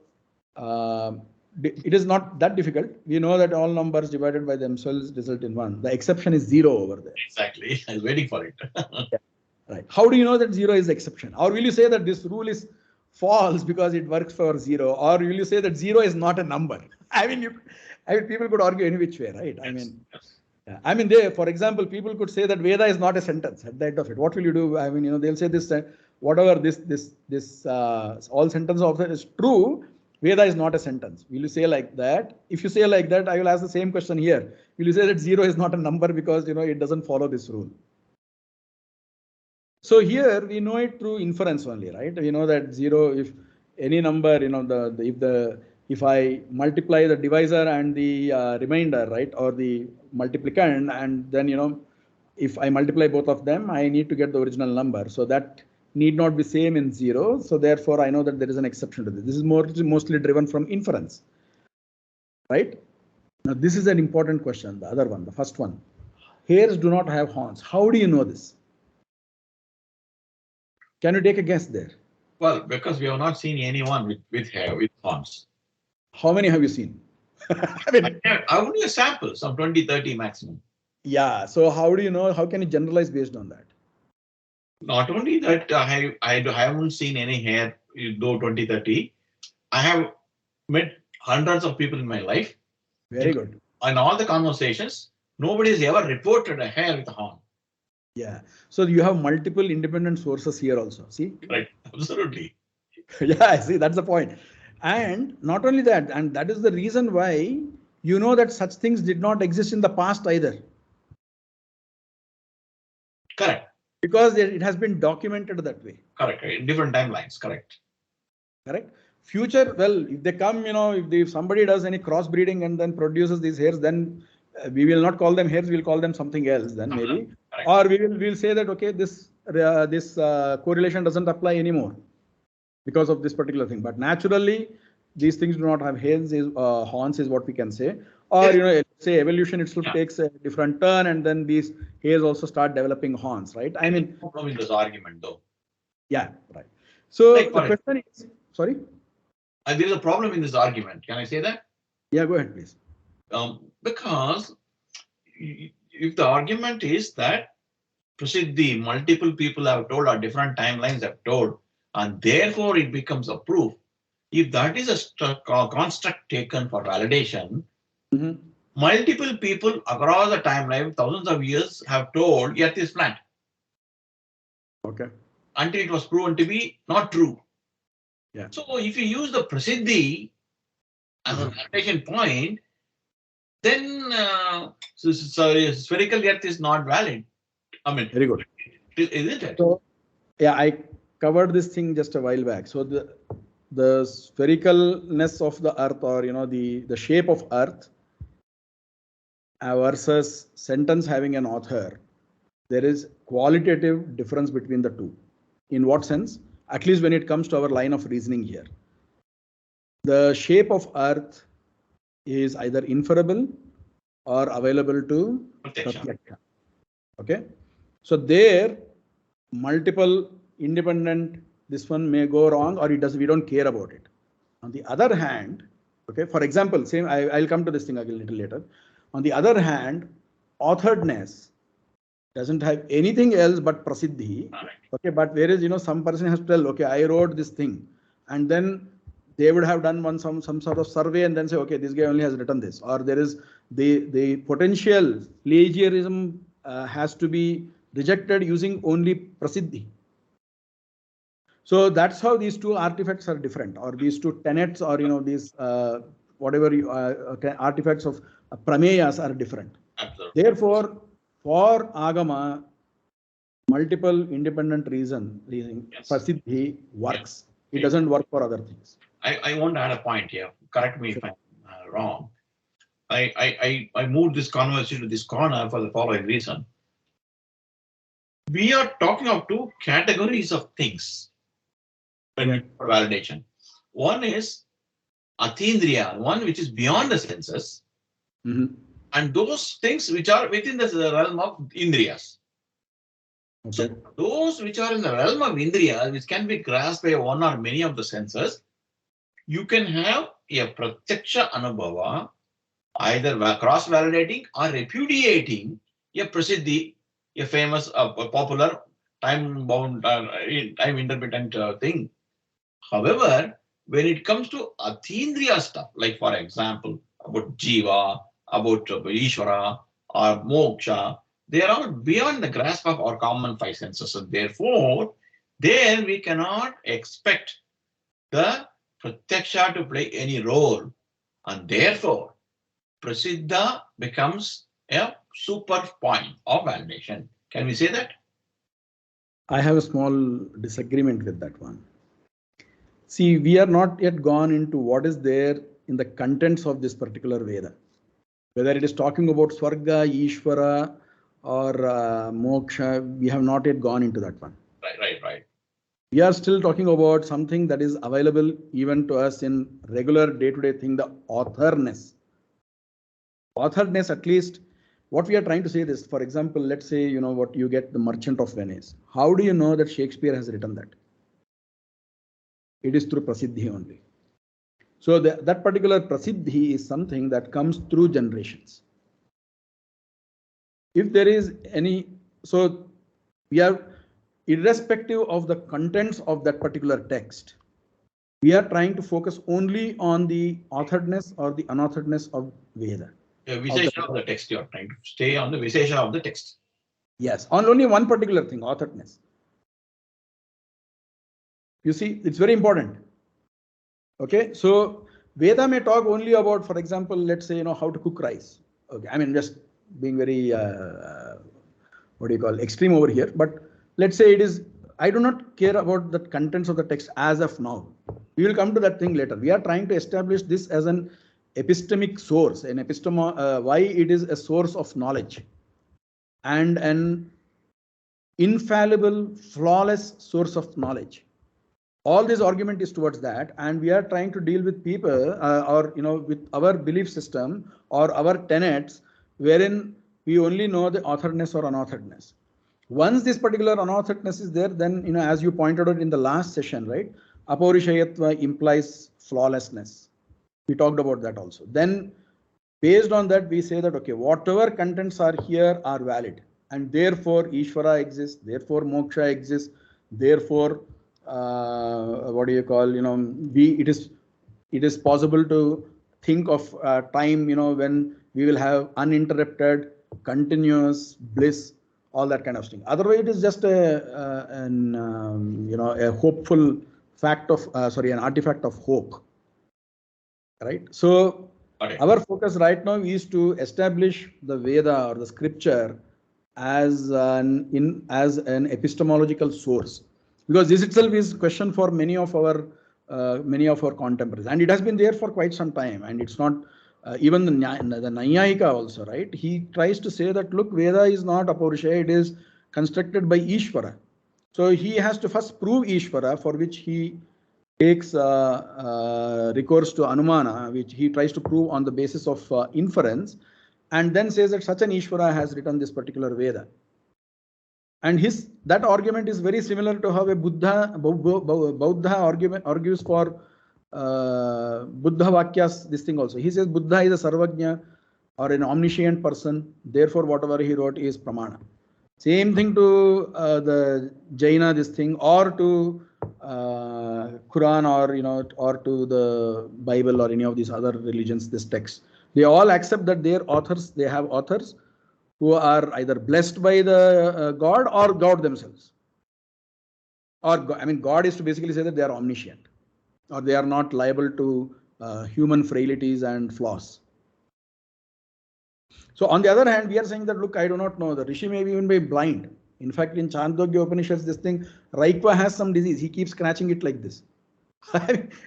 it is not that difficult. We know that all numbers divided by themselves result in one. The exception is 0 over there. Exactly. I was waiting for it. Yeah. Right. How do you know that 0 is the exception? Or will you say that this rule is false because it works for 0? Or will you say that 0 is not a number? People could argue any which way, right? Yes. For example, people could say that Veda is not a sentence at the end of it. What will you do? They'll say this, whatever this all sentence of it is true, Veda is not a sentence. Will you say like that? If you say like that, I will ask the same question here. Will you say that 0 is not a number because it doesn't follow this rule? So here we know it through inference only, right? We know that 0, if any number, if I multiply the divisor and the remainder, right, or the multiplicand, and then if I multiply both of them, I need to get the original number. So that need not be same in 0. So therefore, I know that there is an exception to this. This is mostly driven from inference, right? Now this is an important question. The other one, the first one, hares do not have horns. How do you know this? Can you take a guess there? Well, because we have not seen anyone with hair, with horns. How many have you seen? I only a sample, some 20, 30 maximum. Yeah. So how do you know? How can you generalize based on that? Not only that, I haven't seen any hair, though 20, 30. I have met hundreds of people in my life. Very good. In all the conversations, nobody has ever reported a hair with a horn. Yeah. So you have multiple independent sources here also. See? Right. Absolutely. Yeah. See, that's the point. And not only that, and that is the reason why you know that such things did not exist in the past either. Correct. Because it has been documented that way. Correct. In different timelines. Correct. Correct. Future, well, if they come, if somebody does any crossbreeding and then produces these hairs, then we will not call them hairs, we'll call them something else then maybe. Correct. Or we'll say that, okay, this correlation doesn't apply anymore because of this particular thing. But naturally, these things do not have hairs, horns is what we can say. Or, say evolution itself takes a different turn and then these hairs also start developing horns, right? No problem in this argument though. Yeah, right. So the question is, sorry? There is a problem in this argument. Can I say that? Yeah, go ahead, please. Because if the argument is that Prasiddhi, multiple people have told or different timelines have told, and therefore it becomes a proof. If that is a construct taken for validation, multiple people across the timeline, thousands of years, have told Earth is flat. Okay. Until it was proven to be not true. Yeah. So if you use the prasiddhi as a validation point, then spherical earth is not valid. I mean, Very good. isn't it? So yeah, I covered this thing just a while back. So the sphericalness of the earth, or the shape of earth versus sentence having an author, there is qualitative difference between the two. In what sense? At least when it comes to our line of reasoning here. The shape of earth is either inferable or available to pratyaksha. Okay. So there, multiple independent, this one may go wrong or it does, we don't care about it. On the other hand, okay, for example, same, I'll come to this thing again a little later. On the other hand, authoredness doesn't have anything else but prasiddhi. Okay, but whereas some person has to tell, okay, I wrote this thing, and then they would have done some sort of survey and then say, okay, this guy only has written this, or there is the potential plagiarism has to be rejected using only prasiddhi. So that's how these two artifacts are different, or these two tenets, or these whatever artifacts of prameyas are different. Absolutely. Therefore, for Agama, multiple independent reasoning, Yes. prasiddhi works. Yes. It doesn't work for other things. I want to add a point here. Correct me if I'm wrong. I moved this conversation to this corner for the following reason. We are talking of two categories of things for validation. One is atindriya, one which is beyond the senses, and those things which are within the realm of indriyas. Okay. So those which are in the realm of indriyas, which can be grasped by one or many of the senses, you can have a pratyaksha anubhava, either cross-validating or repudiating a prasiddhi, a famous, popular, time-bound, time-intermittent thing. However, when it comes to atindriya stuff, like for example, about jiva, about Ishvara or moksha, they are all beyond the grasp of our common five senses. And therefore, there we cannot expect the pratyaksha to play any role. And therefore, prasiddha becomes a super point of validation. Can we say that? I have a small disagreement with that one. See, we are not yet gone into what is there in the contents of this particular Veda. Whether it is talking about Swarga, Ishvara, or Moksha, we have not yet gone into that one. Right. We are still talking about something that is available even to us in regular day-to-day thing, the authorness. Authorness, at least, what we are trying to say is, for example, let's say, what you get the Merchant of Venice. How do you know that Shakespeare has written that? It is through prasiddhi only. So that particular prasiddhi is something that comes through generations. If there is any, so we are, irrespective of the contents of that particular text, we are trying to focus only on the authoredness or the unauthoredness of Veda. Vishesha of the text, you are trying to stay on the Vishesha of the text. Yes, on only one particular thing, authoredness. You see, it's very important. Okay, so Veda may talk only about, for example, let's say, how to cook rice. Okay, I mean, just being very, extreme over here. But let's say it is, I do not care about the contents of the text as of now. We will come to that thing later. We are trying to establish this as an epistemic source, an why it is a source of knowledge and an infallible, flawless source of knowledge. All this argument is towards that, and we are trying to deal with people or with our belief system or our tenets wherein we only know the authoredness or unauthoredness. Once this particular unauthoredness is there, then as you pointed out in the last session, right, apaurishayatva implies flawlessness. We talked about that also. Then based on that, we say that okay, whatever contents are here are valid, and therefore Ishvara exists, therefore moksha exists, therefore it is possible to think of time when we will have uninterrupted continuous bliss, all that kind of thing. Otherwise it is just a hopeful an artifact of hope, right? So our focus right now is to establish the Veda or the scripture as an epistemological source, because this itself is question for many of our contemporaries, and it has been there for quite some time. And it's not even the Nayayika also, right? He tries to say that, look, Veda is not Apaurushaya, it is constructed by Ishvara. So he has to first prove Ishvara, for which he takes recourse to Anumana, which he tries to prove on the basis of inference, and then says that such an Ishvara has written this particular Veda. And that argument is very similar to how a Buddha argues for Buddha Vakyas, this thing also. He says Buddha is a Sarvajna or an omniscient person, therefore whatever he wrote is Pramana. Same thing to the Jaina, this thing, or to Quran, or to the Bible or any of these other religions, this text. They all accept that they have authors who are either blessed by the God or God themselves. Or God is to basically say that they are omniscient, or they are not liable to human frailties and flaws. So on the other hand, we are saying that, look, I do not know. The Rishi may even be blind. In fact, in Chandogya Upanishads, this thing, Raikva has some disease. He keeps scratching it like this.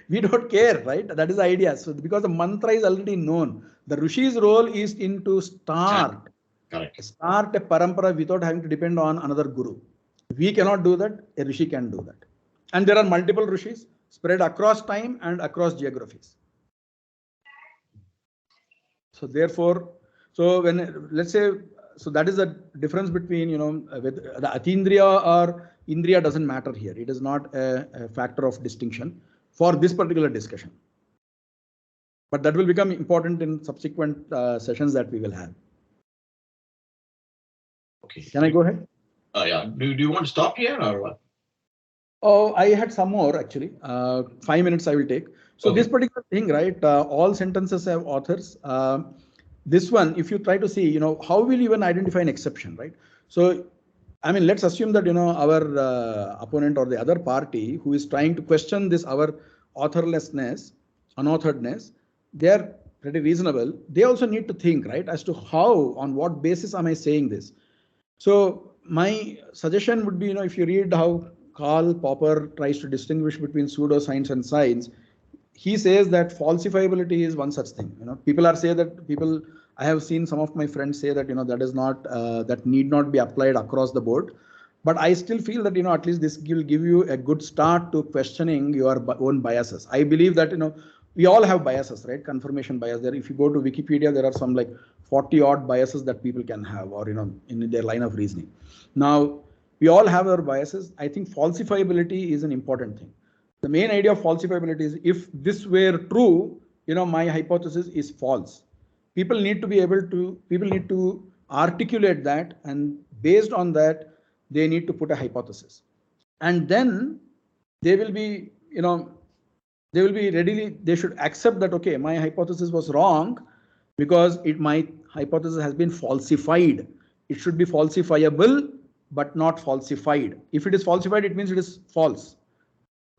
We don't care, right? That is the idea. So because the mantra is already known, the Rishi's role is to start a parampara without having to depend on another guru. We cannot do that. A Rishi can do that. And there are multiple Rishis spread across time and across geographies. So therefore, when let's say, so that is the difference between, with the Atindriya or Indriya doesn't matter here. It is not a factor of distinction for this particular discussion. But that will become important in subsequent sessions that we will have. Okay. Can I go ahead? Yeah. Do you want to stop here or what? Oh, I had some more actually. 5 minutes I will take. So this particular thing, right? All sentences have authors. This one, if you try to see, how will you even identify an exception, right? So, let's assume that, our opponent or the other party who is trying to question this, our authorlessness, unauthoredness, they are pretty reasonable. They also need to think, right, as to how, on what basis am I saying this? So my suggestion would be, if you read how Karl Popper tries to distinguish between pseudoscience and science, he says that falsifiability is one such thing. I have seen some of my friends say that, that is not, that need not be applied across the board. But I still feel that, at least this will give you a good start to questioning your own biases. I believe that, we all have biases, right? Confirmation bias. There, if you go to Wikipedia, there are some like 40 odd biases that people can have, or, in their line of reasoning. Now, we all have our biases. I think falsifiability is an important thing. The main idea of falsifiability is, if this were true, my hypothesis is false. People need to articulate that, and based on that, they need to put a hypothesis. And then they will be, they should accept that, okay, my hypothesis was wrong because my hypothesis has been falsified. It should be falsifiable, but not falsified. If it is falsified, it means it is false.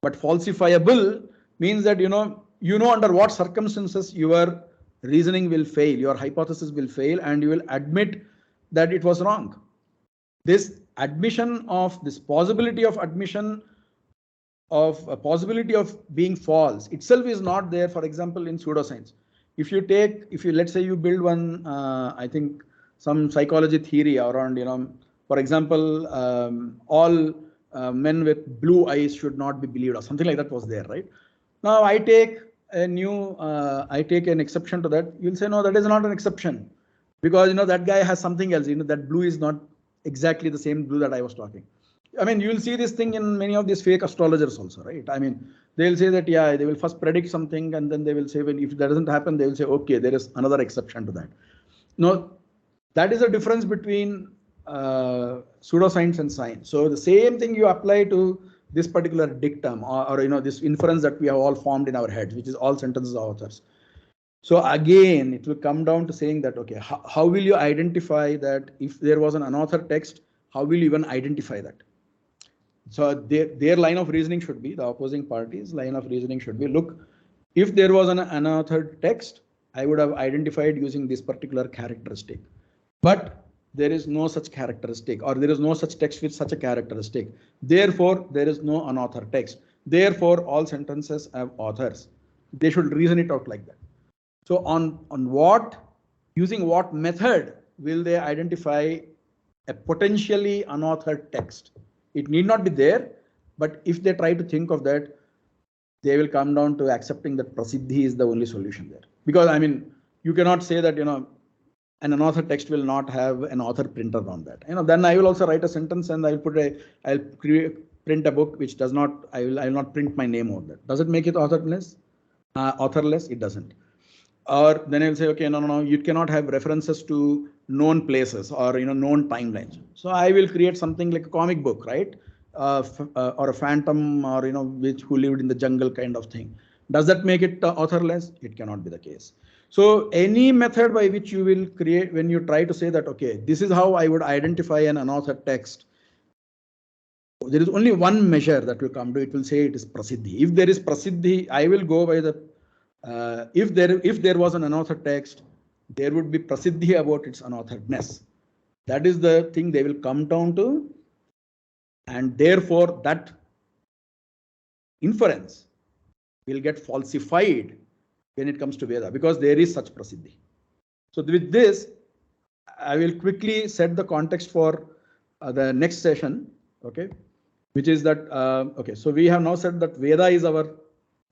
But falsifiable means that, under what circumstances your reasoning will fail, your hypothesis will fail, and you will admit that it was wrong. This admission of this possibility of admission of a possibility of being false itself is not there, for example, in pseudoscience. If you let's say you build one, I think some psychology theory around, for example, all men with blue eyes should not be believed, or something like that was there, right? Now I take an exception to that. You'll say, no, that is not an exception, because that guy has something else. That blue is not exactly the same blue that I was talking. You will see this thing in many of these fake astrologers also, right? They'll say that, yeah, they will first predict something, and then they will say, if that doesn't happen, they will say, okay, there is another exception to that. No, that is a difference between pseudoscience and science. So the same thing you apply to this particular dictum, or this inference that we have all formed in our heads, which is all sentences of authors. So again, it will come down to saying that, okay, how will you identify that if there was an unauthored text? How will you even identify that? So their line of reasoning should be, the opposing party's line of reasoning should be, look, if there was an unauthored text, I would have identified using this particular characteristic. But there is no such characteristic, or there is no such text with such a characteristic. Therefore, there is no unauthored text. Therefore, all sentences have authors. They should reason it out like that. So on what, using what method will they identify a potentially unauthored text? It need not be there, but if they try to think of that, they will come down to accepting that prasiddhi is the only solution there. Because I mean, you cannot say that, an unauthored text will not have an author printer on that. Then I will also write a sentence and I'll print a book which does not, I will not print my name on that. Does it make it authorless? Authorless? It doesn't. Or then I will say, okay, no, you cannot have references to known places or known timelines. So I will create something like a comic book, right? Or a phantom, or who lived in the jungle kind of thing. Does that make it authorless? It cannot be the case. So any method by which you will create, when you try to say that, okay, this is how I would identify an unauthored text, there is only one measure that will come to it. Will say it is prasiddhi. If there is prasiddhi, I will go by the if there was an unauthored text, there would be prasiddhi about its unauthoredness. That is the thing they will come down to, and therefore that inference will get falsified when it comes to Veda, because there is such prasiddhi. So with this, I will quickly set the context for the next session, okay, which is that, okay, so we have now said that Veda is our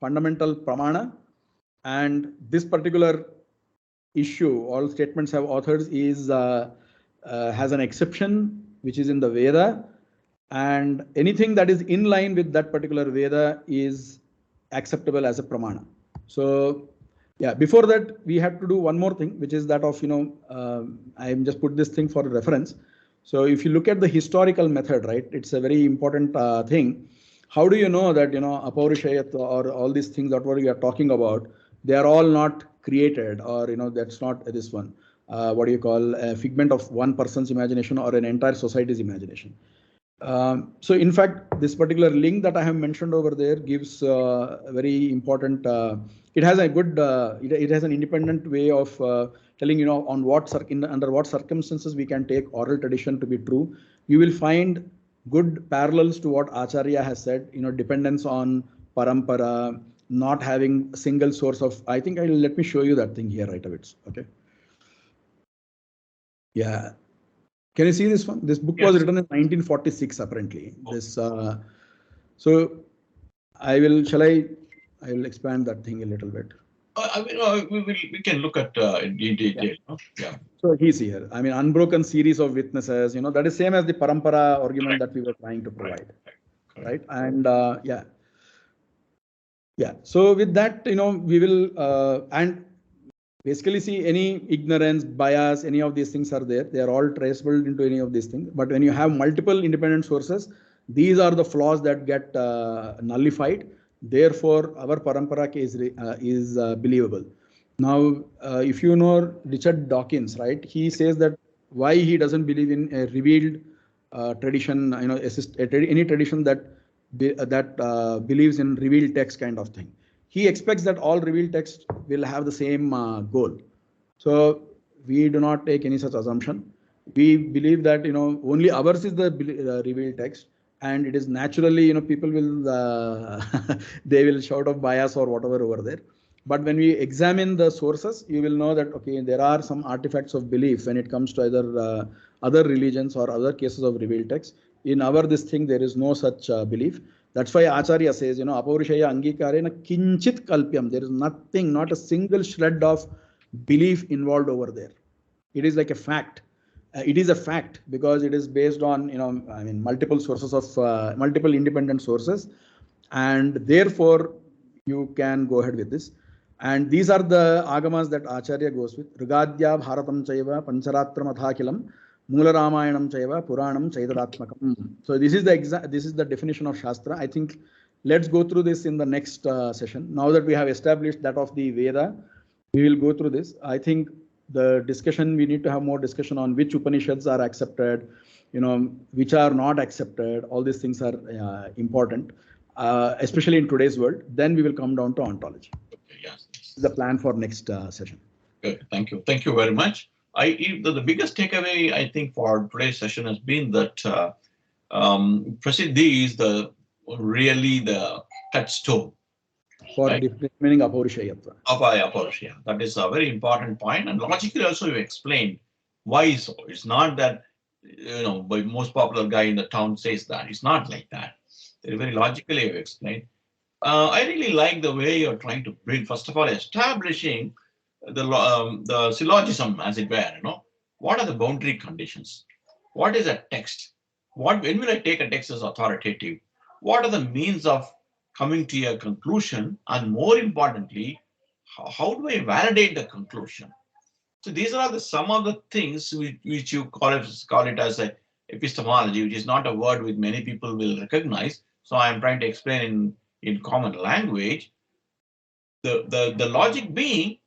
fundamental pramana, and this particular issue, all statements have authors, is has an exception, which is in the Veda, and anything that is in line with that particular Veda is acceptable as a pramana. So yeah, before that, we have to do one more thing, which is that of, I just put this thing for reference. So if you look at the historical method, right, it's a very important thing. How do you know that, Apaurishayat or all these things that what we are talking about, they are all not created, or, that's not this one, what do you call, a figment of one person's imagination or an entire society's imagination. So in fact, this particular link that I have mentioned over there gives a very important, it has a good, it has an independent way of telling, on what under what circumstances we can take oral tradition to be true. You will find good parallels to what Acharya has said, dependence on parampara, not having a single source of, I think let me show you that thing here right away. Okay. Yeah. Can you see this one? This book was written in 1946, apparently. This, so I will expand that thing a little bit. We can look at in detail. Yeah. So he's here. I mean, unbroken series of witnesses, that is same as the parampara argument that we were trying to provide. Right. And yeah. Yeah. So with that, we will, and basically see any ignorance, bias, any of these things are there. They are all traceable into any of these things. But when you have multiple independent sources, these are the flaws that get nullified. Therefore, our parampara is believable. Now, if you know Richard Dawkins, right? He says that why he doesn't believe in a revealed tradition, any tradition that believes in revealed text kind of thing. He expects that all revealed text will have the same goal. So we do not take any such assumption. We believe that only ours is the revealed text, and it is naturally people will they will shout of bias or whatever over there. But when we examine the sources, you will know that okay, there are some artifacts of belief when it comes to either other religions or other cases of revealed text. In our this thing, there is no such belief. That's why Acharya says, Apaurishaya Angikarena Kinchit Kalpyam. There is nothing, not a single shred of belief involved over there. It is like a fact. It is a fact because it is based on, multiple sources of multiple independent sources. And therefore, you can go ahead with this. And these are the agamas that Acharya goes with. Rigadya Bharatam Chaiva Pancharatram Athakilam. Mula Ramayanam Chaiva Puranam Chaidaratmakam. So this is the definition of Shastra. I think let's go through this in the next session. Now that we have established that of the Veda, we will go through this. I think the discussion, we need to have more discussion on which Upanishads are accepted, which are not accepted. All these things are important, especially in today's world. Then we will come down to ontology. Okay, yes. The plan for next session. Good. Thank you. Thank you very much. The biggest takeaway, I think, for today's session has been that Prasiddhi is really the touchstone for right? determining apaurishayatva. Apaurishaya. That is a very important point, and logically also you explained why so. It's not that the most popular guy in the town says that. It's not like that. Very logically you explained. I really like the way you're trying to build. First of all, establishing the syllogism, as it were. What are the boundary conditions? What is a text? When will I take a text as authoritative? What are the means of coming to a conclusion? And more importantly, how do I validate the conclusion? So these are some of the things which you call it as a epistemology, which is not a word which many people will recognize. So I am trying to explain in common language. The logic being,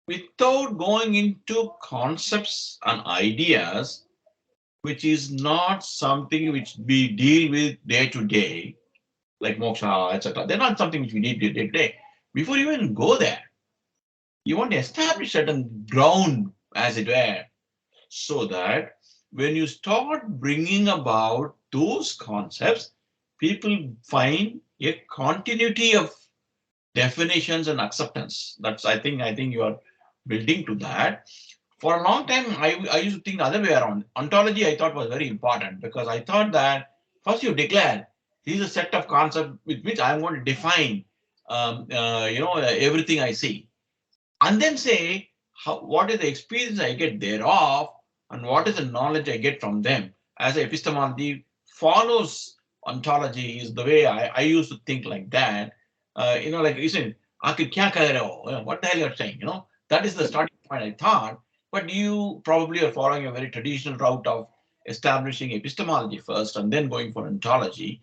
without going into concepts and ideas, which is not something which we deal with day to day, like moksha, etc. They're not something which we need day to day. Before you even go there, you want to establish certain ground, as it were, so that when you start bringing about those concepts, people find a continuity of definitions and acceptance. That's I think you are building to that. For a long time, I used to think the other way around. Ontology I thought was very important because I thought that first you declare these are a set of concepts with which I'm going to define everything I see, and then say what is the experience I get thereof and what is the knowledge I get from them. As epistemology follows ontology is the way I used to think like that. Like you said, what the hell you're saying? That is the starting point I thought. But you probably are following a very traditional route of establishing epistemology first and then going for ontology.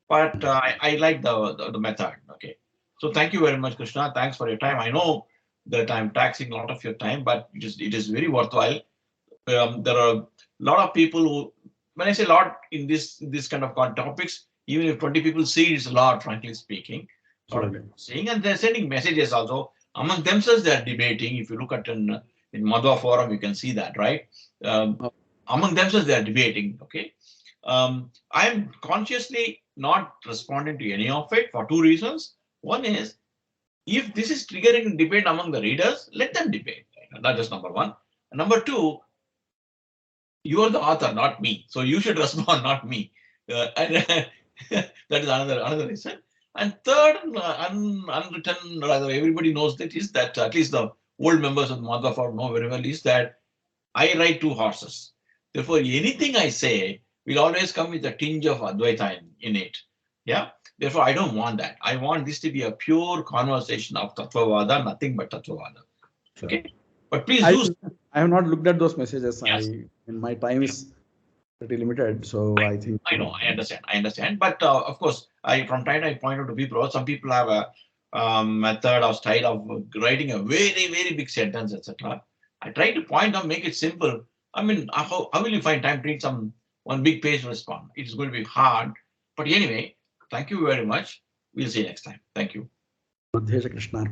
But I like the method. Okay. So thank you very much, Krishna. Thanks for your time. I know that I'm taxing a lot of your time, but it is very worthwhile. There are a lot of people who, when I say a lot in this kind of topics, even if 20 people see, it's a lot, frankly speaking. Seeing, and they're sending messages also among themselves. They're debating. If you look at in Madhva forum, you can see that, right? Among themselves, they're debating. Okay, I'm consciously not responding to any of it for two reasons. One is, if this is triggering debate among the readers, let them debate. That is number one. And number two, you are the author, not me. So you should respond, not me. And that is another reason. And third, unwritten, rather, everybody knows that is that at least the old members of the Madhva Forum know very well is that I ride two horses. Therefore, anything I say will always come with a tinge of Advaita in it. Yeah. Therefore, I don't want that. I want this to be a pure conversation of Tattva Vaada, nothing but Tattva Vaada. Okay. But please do. I have not looked at those messages. Yes. My time is pretty limited, so I think. I know. I understand. But of course, from time to time point out to people. Some people have a method or style of writing a very, very big sentence, etc. I try to point out, make it simple. I mean, how will you find time to read one big page respond? It's going to be hard. But anyway, thank you very much. We'll see you next time. Thank you. Krishna.